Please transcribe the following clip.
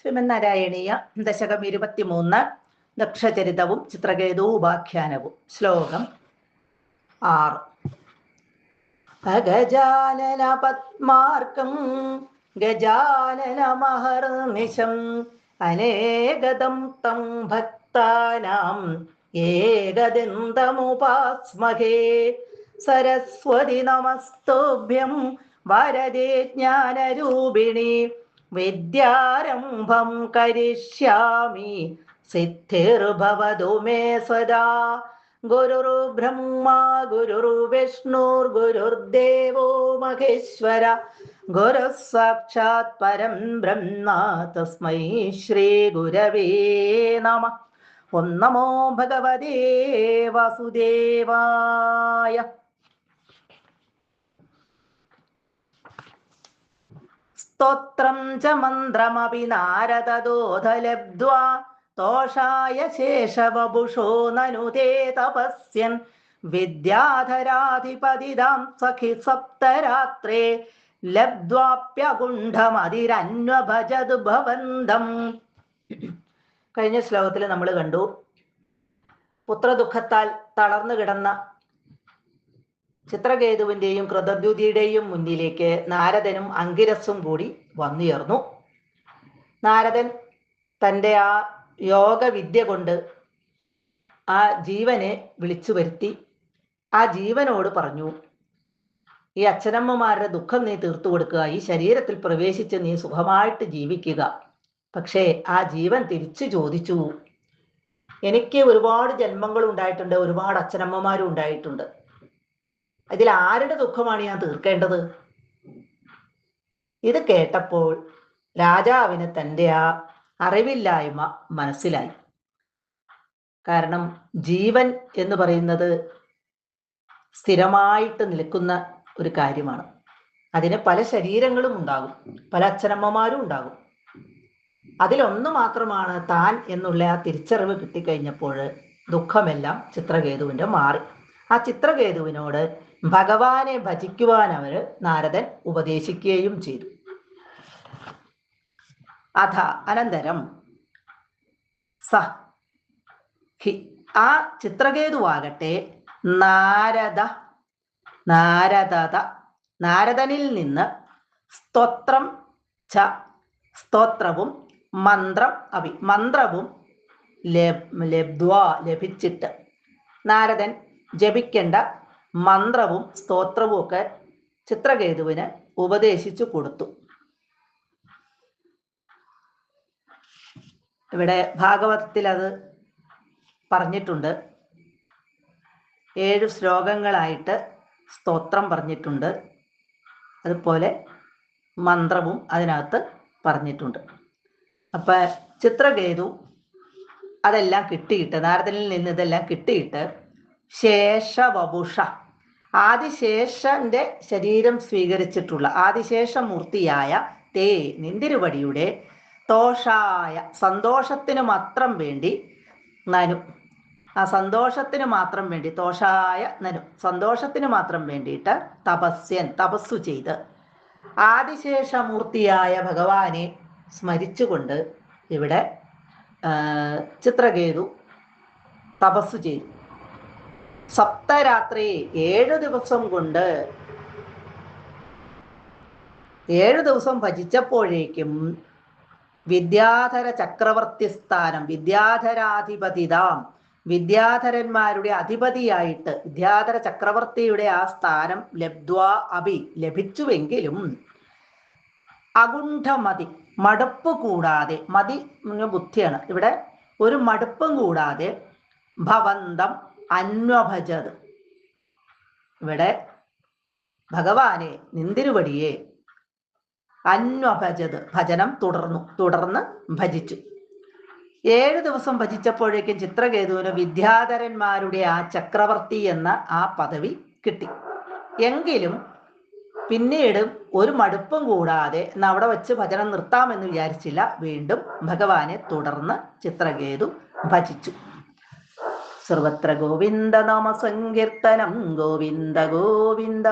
ശ്രീമന്നാരായണീയ ദശകം 23 ദക്ഷചരിതവും ചിത്രകേതു ഉപാഖ്യാനവും. ശ്ലോകം 6. അഗജാനന പത്മാർക്കം ഗജാനനമഹർനിശം അനേകദം തം ഭക്താനാം ഏകദന്തമുപാസ്മഹേ. സരസ്വതി നമസ്തുഭ്യം വരദേ ജ്ഞാനരൂപിണി വിദ്യാരംഭം കരിഷ്യാമി സിദ്ധിർഭവതു മേ സദാ. ഗുരുർബ്രഹ്മ ഗുരുർവിഷ്ണുർഗുരുർദേവോ മഹേശ്വര ഗുരുഃ സാക്ഷാത് പരം ബ്രഹ്മ തസ്മൈ ശ്രീ ഗുരവേ നമഃ. ഓം നമോ ഭഗവതേ വാസുദേവായ. സ്തോത്രം ച മന്ത്രമപി നാരദദോധലബ്ധ്വാ തോഷായ ശേഷവപുഷോ നനുതേ തപസ്യൻ വിദ്യാധരാധിപതിദാം സഖി സപ്തരാത്രേ ലബ്ധ്വാപ്യകുണ്ഠമതിരന്വഭജത് ഭവന്തം. കഴിഞ്ഞ ശ്ലോകത്തിൽ നമ്മൾ കണ്ടു, പുത്രദുഃഖത്താൽ തളർന്നു കിടന്ന ചിത്രകേതുവിന്റെയും കൃതദ്യുതിയുടെയും മുന്നിലേക്ക് നാരദനും അങ്കിരസും കൂടി വന്നുയർന്നു. നാരദൻ തൻ്റെ ആ യോഗവിദ്യ കൊണ്ട് ആ ജീവനെ വിളിച്ചു വരുത്തി ആ ജീവനോട് പറഞ്ഞു, ഈ അച്ഛനമ്മമാരുടെ ദുഃഖം നീ തീർത്തു കൊടുക്കുക, ഈ ശരീരത്തിൽ പ്രവേശിച്ച് നീ സുഖമായിട്ട് ജീവിക്കുക. പക്ഷേ ആ ജീവൻ തിരിച്ചു ചോദിച്ചു, എനിക്ക് ഒരുപാട് ജന്മങ്ങൾ ഉണ്ടായിട്ടുണ്ട്, ഒരുപാട് അച്ഛനമ്മമാരും ഉണ്ടായിട്ടുണ്ട്, ഇതിൽ ആരുടെ ദുഃഖമാണ് ഞാൻ തീർക്കേണ്ടത്? ഇത് കേട്ടപ്പോൾ രാജാവിന് തൻ്റെ ആ അറിവില്ലായ്മ മനസ്സിലായി. കാരണം ജീവൻ എന്ന് പറയുന്നത് സ്ഥിരമായിട്ട് നിൽക്കുന്ന ഒരു കാര്യമാണ്. അതിന് പല ശരീരങ്ങളും ഉണ്ടാകും, പല അച്ഛനമ്മമാരും ഉണ്ടാകും. അതിലൊന്നു മാത്രമാണ് താൻ എന്നുള്ള ആ തിരിച്ചറിവ് കിട്ടിക്കഴിഞ്ഞപ്പോൾ ദുഃഖമെല്ലാം ചിത്രകേതുവിൻ്റെ മാറി. ആ ചിത്രകേതുവിനോട് ഭഗവാനെ ഭജിക്കുവാൻ അവര് നാരദൻ ഉപദേശിക്കുകയും ചെയ്തു. അഥ അനന്തരം സ ഹി, ആ ചിത്രകേതുവാകട്ടെ നാരദനിൽ നിന്ന് സ്തോത്രം ച, സ്തോത്രവും മന്ത്രം അഭി, മന്ത്രവും ലഭിച്ചിട്ട് നാരദൻ ജപിക്കേണ്ട മന്ത്രവും സ്തോത്രവും ഒക്കെ ചിത്രകേതുവിന് ഉപദേശിച്ചു കൊടുത്തു. ഇവിടെ ഭാഗവതത്തിൽ അത് പറഞ്ഞിട്ടുണ്ട്. 7 ശ്ലോകങ്ങളായിട്ട് സ്തോത്രം പറഞ്ഞിട്ടുണ്ട്, അതുപോലെ മന്ത്രവും അതിനകത്ത് പറഞ്ഞിട്ടുണ്ട്. അപ്പൊ ചിത്രകേതു അതെല്ലാം കിട്ടിയിട്ട്, നാരദനിൽ നിന്ന് ഇതെല്ലാം കിട്ടിയിട്ട് ശേഷവപുഷ, ആദിശേഷന്റെ ശരീരം സ്വീകരിച്ചിട്ടുള്ള ആദിശേഷമൂർത്തിയായ തേ നിന്തിരുവടിയുടെ തോഷായ, സന്തോഷത്തിന് മാത്രം വേണ്ടി നനു, ആ സന്തോഷത്തിന് മാത്രം വേണ്ടി, തോഷായ നനു, സന്തോഷത്തിന് മാത്രം വേണ്ടിയിട്ട് തപസ്യൻ, തപസ്സു ചെയ്ത് ആദിശേഷമൂർത്തിയായ ഭഗവാനെ സ്മരിച്ചുകൊണ്ട് ഇവിടെ ചിത്രകേതു തപസ്സു ചെയ്തു. സപ്തരാത്രി 7 ദിവസം കൊണ്ട്, 7 ദിവസം ഭജിച്ചപ്പോഴേക്കും വിദ്യാധര ചക്രവർത്തി സ്ഥാനം, വിദ്യാധരാധിപതിതാം, വിദ്യാധരന്മാരുടെ അധിപതിയായിട്ട് വിദ്യാധര ചക്രവർത്തിയുടെ ആ സ്ഥാനം ലബ്ധ്വാ അഭി, ലഭിച്ചുവെങ്കിലും അകുണ്ഠമതി, മടുപ്പ് കൂടാതെ, മതി ബുദ്ധിയാണ് ഇവിടെ, ഒരു മടുപ്പും കൂടാതെ ഭവന്തം അന്വഭജത്, ഇവിടെ ഭഗവാനെ നിന്തിരുവടിയെ അന്വഭജത്, ഭജനം തുടർന്ന് ഭജിച്ചു. 7 ദിവസം ഭജിച്ചപ്പോഴേക്കും ചിത്രകേതുവിന് വിദ്യാധരന്മാരുടെ ആ ചക്രവർത്തി എന്ന ആ പദവി കിട്ടി. എങ്കിലും പിന്നീട് ഒരു മടുപ്പും കൂടാതെ അവിടെ വെച്ച് ഭജനം നിർത്താമെന്ന് വിചാരിച്ചില്ല, വീണ്ടും ഭഗവാനെ തുടർന്ന് ചിത്രകേതു ഭജിച്ചു. സർവത്ര ഗോവിന്ദ നാമ സങ്കീർത്തനം, ഗോവിന്ദ ഗോവിന്ദ.